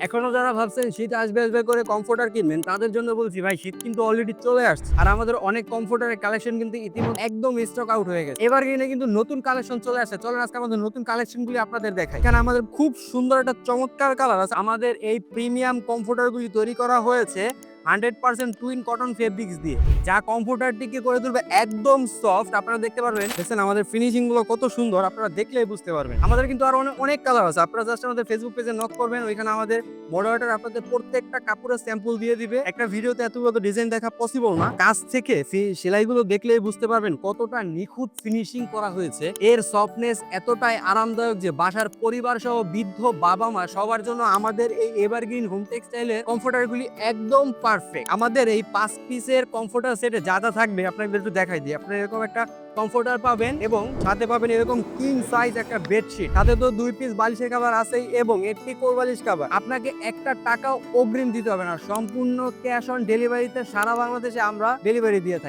এখনো যারা ভাবছেন শীত আসবে আসবে করে কমফোর্টার কিনবেন তাদের জন্য বলছি ভাই শীত কিন্তু অলরেডি চলে আসছে আর আমাদের অনেক কমফোর্টারের কালেকশন কিন্তু ইতিমধ্যে একদম স্টক আউট হয়ে গেছে। এবার কিনে কিন্তু নতুন কালেকশন চলে আসছে। চলেন আজকে আমাদের নতুন কালেকশনগুলি আপনাদের দেখাই। এখানে আমাদের খুব সুন্দর একটা চমৎকার কালার আছে। আমাদের এই প্রিমিয়াম কমফোর্টারগুলি তৈরি করা হয়েছে 100% টুইন কটন ফেব্রিক্স দিয়ে, যা কমফোর্টারটিকে করে তুলবে একদম সফট। আপনারা দেখতে পারবেন, দেখছেন আমাদের ফিনিশিং গুলো কত সুন্দর, আপনারা দেখলেই বুঝতে পারবেন। আমাদের কিন্তু আরো অনেক কালার আছে। আপনারা জাস্ট আমাদের ফেসবুক পেজে নক করবেন, ওইখানে আমাদের মডারেটর আপনাদের প্রত্যেকটা কাপড়ের স্যাম্পল দিয়ে দিবে। একটা ভিডিওতে এতগুলো ডিজাইন দেখা পসিবল না, কাছ থেকে সেলাইগুলো দেখলেই বুঝতে পারবেন কতটা নিখুঁত ফিনিশিং করা হয়েছে। এর সফটনেস এতটাই আরামদায়ক যে বাসার পরিবার সহ বৃদ্ধ বাবা মা সবার জন্য আমাদের এই এভারগ্রিন হোম টেক্সটাইলের কমফোর্টারগুলি একদম পারফেক্ট। আমাদের এই 5 পিসের কমফোর্টার সেটে যা যা থাকবে আপনাদের একটু দেখাই দিই। আপনারা এরকম একটা কমফোর্টার পাবেন এবং সাথে পাবেন এরকম কিং সাইজ একটা বেডশিট, সাথে তো 2 পিস বালিশের কভার আছেই এবং একটি কোল বালিশ কভার। আপনাকে একটা টাকাও অগ্রিম দিতে হবে না, সম্পূর্ণ ক্যাশ অন ডেলিভারিতে সারা বাংলাদেশে আমরা ডেলিভারি দিয়ে থাকি।